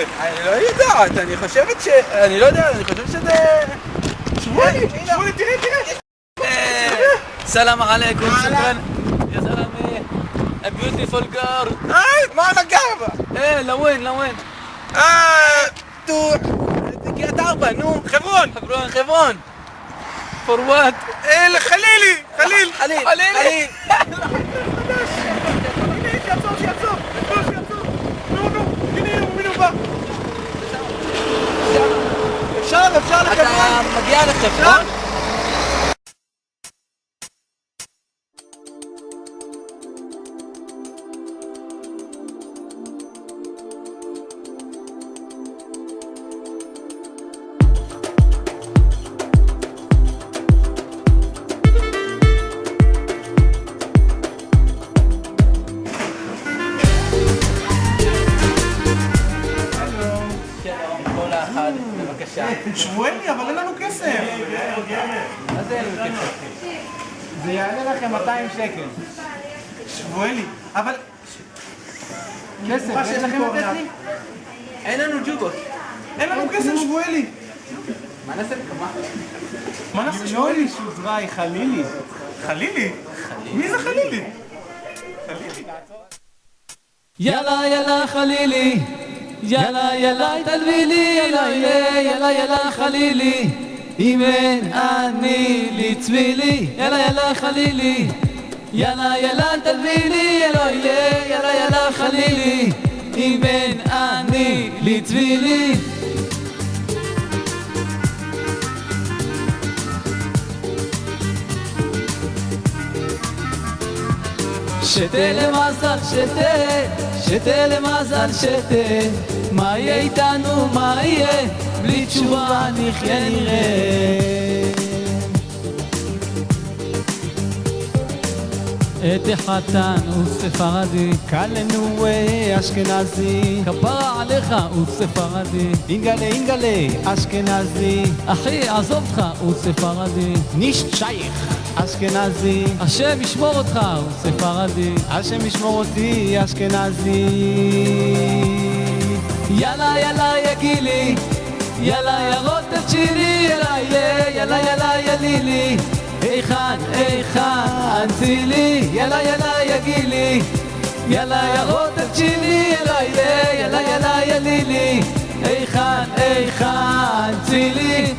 אומרת? אני לא יודעת, אני חושבת ש... אני לא יודע, אני חושב שזה... שמואלי, תראה! סלאם עליכום, שוכרן. יא זלמה, a beautiful girl. מה נגב? לווין. קריית ארבע, נו. חברון. For what? חלילי. חליל. שיעצור. נו, הנה הוא בא. אפשר לחברון? אתה מגיע לחברון? בבקשה. שמואלי, אבל אין לנו כסף. מה זה אין לנו כסף? זה יעלה לכם 200 שקל. שמואלי, אבל... כסף, יש לכם לתת לי? אין לנו ג'ובות. אין לנו כסף, שמואלי. מה נעשה בכמה? מה נעשה, שמואלי? שוזראי, חלילי. חלילי? מי זה חלילי? יאללה חלילי, יאללה תלבילי, יאללה חלילי, אם אין אני לצבילי, יאללה חלילי, יאללה תלבילי, יאללה חלילי, אם אין אני לצבילי. שתה למזל, שתה למזל, שתה, מה יהיה איתנו, מה יהיה, בלי תשובה נחיה נראה. את החתן הוא ספרדי, קלנו אשכנזי, כפרה עליך הוא ספרדי, אינגלה אשכנזי, אחי עזוב אותך הוא ספרדי, נישט שייך אשכנזי, השם ישמור אותך הוא ספרדי, השם ישמור אותי אשכנזי. יאללה יגילי, יאללה רוטב שירי, יאללה ילילי, היכן צילי, יאללה יגילי, יאללה רוטב שירי, יאללה ילילי, היכן צילי.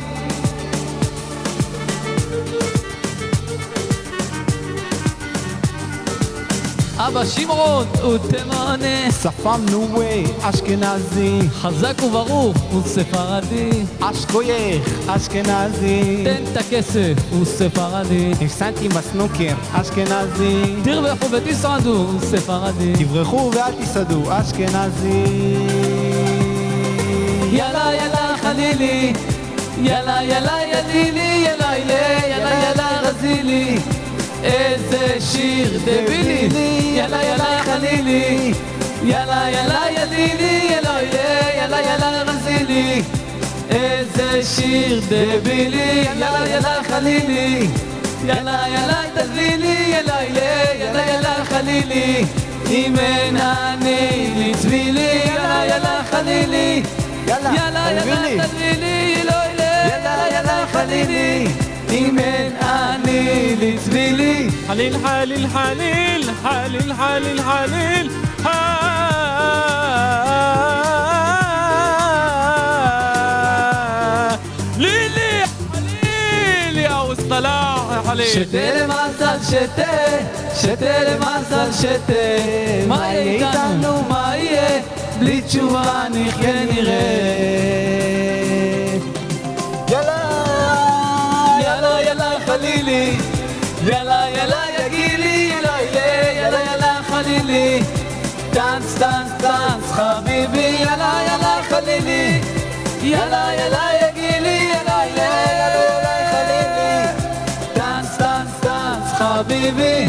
אבא שמרון הוא תימני, שפם נווי אשכנזי, חזק וברוך הוא ספרדי, אשכוייך אשכנזי, תן את הכסף הוא ספרדי, הפסדתי בסנוקר אשכנזי, תרווחו ותסעדו הוא ספרדי, תברחו ואל תסעדו אשכנזי. יאללה חלילי, יאללה ילילי, יאללה רזילי, איזה שיר דבילי, יאללה חלילי, יאללה ילילי, יאללה רזילי, איזה שיר דבילי, יאללה חלילי, יאללה תזלילי, יאללה חלילי, אם אין אני לצבילי, יאללה חלילי, יאללה תזלילי, יאללה חלילי, אם אין אני לצבילי. חליל חליל חליל חליל חליל חליל לילי חליל יא וסטלח חליל. שתה למזל שתה למזל שתה, מה יהיה איתנו מה יהיה, בלי תשובה נחיה נראה. חלילי, יאללה יגילי, יאללה חלילי, טנץ חביבי, יאללה חלילי, יאללה יגילי, יאללה חלילי, טנץ חביבי.